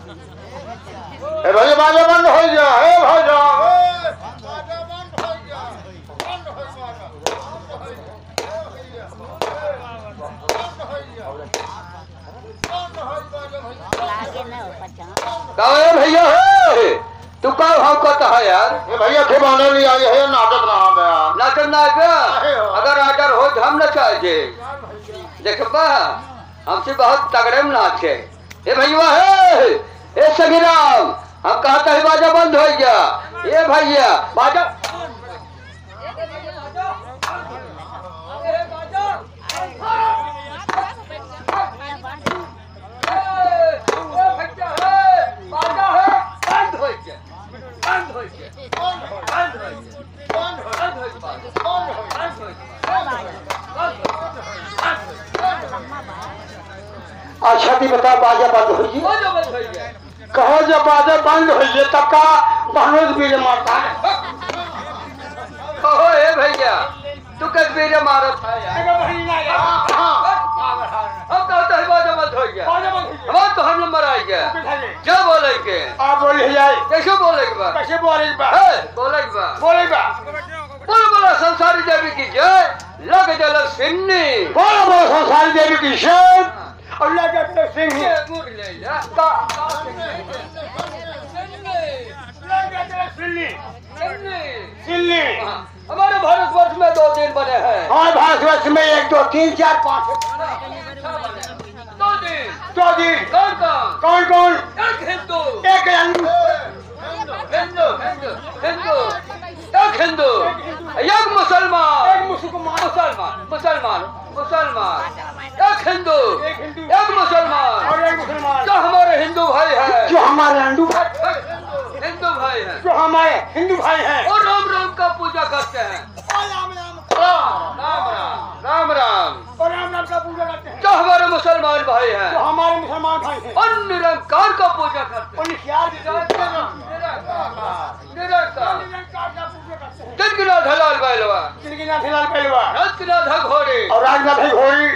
ए भैया बाजा बंद हो जा। ए भाजा भैया है तू कब हम कहता है यार ये भैया थे बाने नहीं आई है नाटक रहा गया नाटक ना गया अगर आर्डर हो तो हम न चाहिए देखबा हमसे बहुत तगड़े में नाचे ये भैया है ए सगीराम हम कहता है बाजा बंद हो गया ये भैया बाजा अच्छा दी बता बाजा बंद हो कहो जब बाजा बंद हो तब का बहनों बीज मारता है कहो ए भैया तू कब बीज मारा था हम कहते हैं बाजा बंद हो गया हमारा तो हम नंबर आ गया क्या बोले के आप बोले जाए कैसे बोले के बाद कैसे बोले के बाद बोले बोलो संसारी देवी की जय लग जल सिन्नी बोलो संसारी देवी की जय और लगे तो सिंह हमारे भारतवर्ष में 2 दिन बने हैं हमारे भारतवर्ष में 1 2 3 4 5 2 दिन कौन एक हिंदू एक मुसलमान एक हिंदू एक मुसलमान जो हमारे हिंदू भाई है जो हमारे हिंदू भाई हैं और राम का पूजा करते हैं राम का पूजा करते हैं जो हमारे मुसलमान भाई हैं और निरंकार का पूजा करते हैं जिनकीनाथ हलाल बैलवा राजनाथ घोड़ी और राजनाथ घोड़ी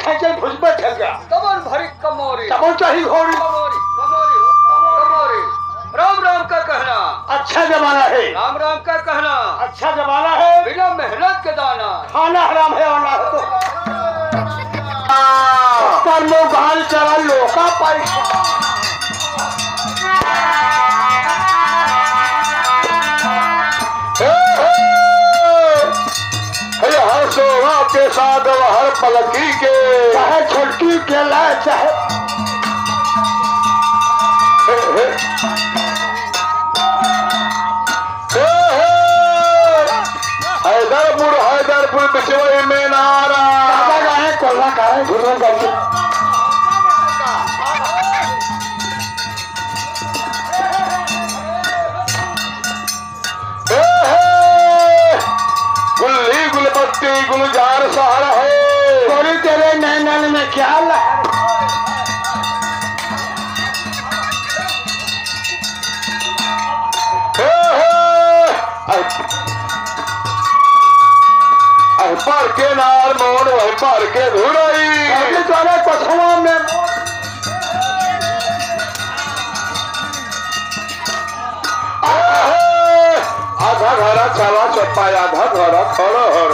खच्चर भुजबत थका कमर भरी कमोरी चाहिए घोड़ी कमोरी राम का कहना अच्छा जमाना है राम का कहना अच्छा जमाना है बिना मेहनत के दाना खाना हराम है और ना तो कर्मों गाल चला लोका परीक्षा के साथ हर पलकी के चाहे छुटकी के लाए चाहे हैदरपुर बिचवई में नारा कोल्हा का है घुरन करके गुलजार सहारा है गोरी तेरे नैनन में क्या लहर पर के नार मोड़ वही पर के धुड़ाई तुम्हारे पछुआ में आधा घरा चला चप्पा आधा घरा खड़ा हर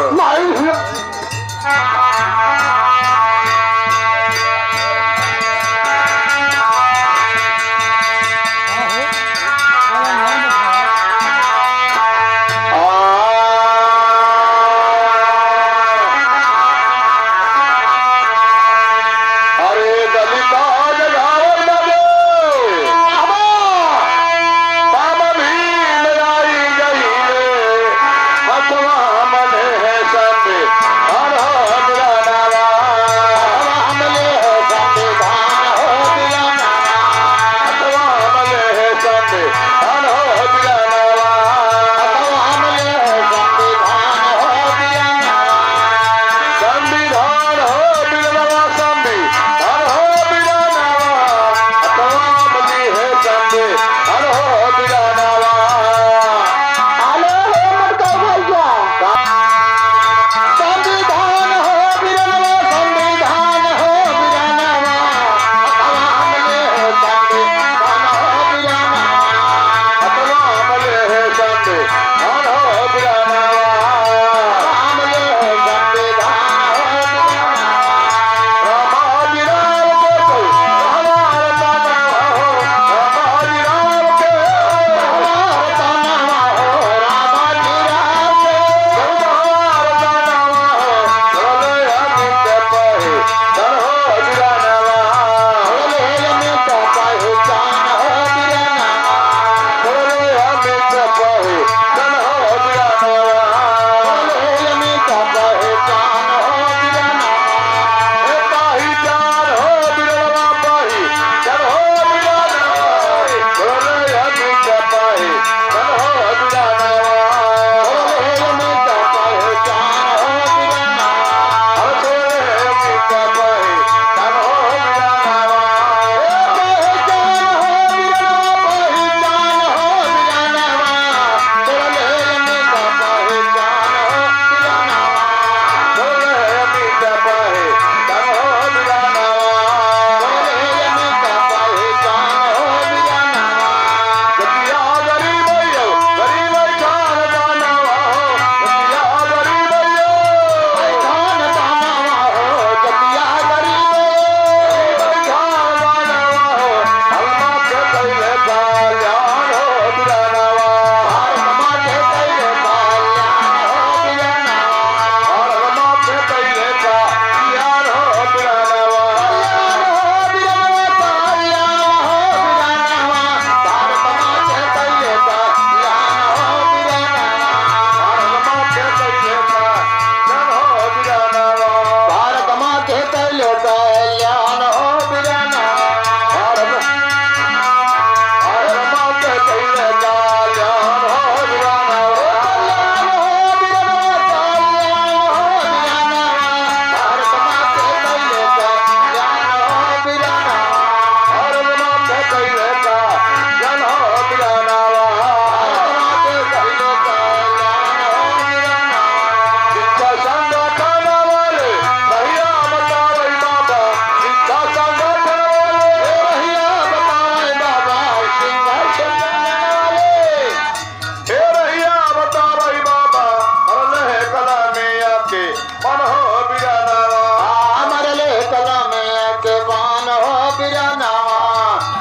बिराना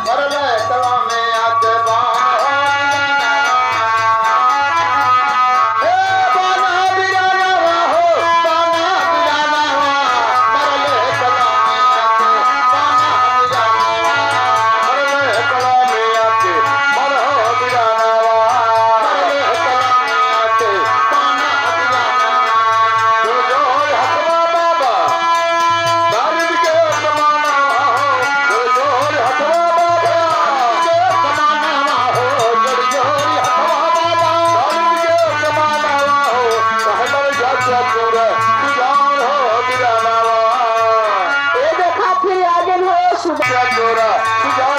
मरले कला में आते Jora,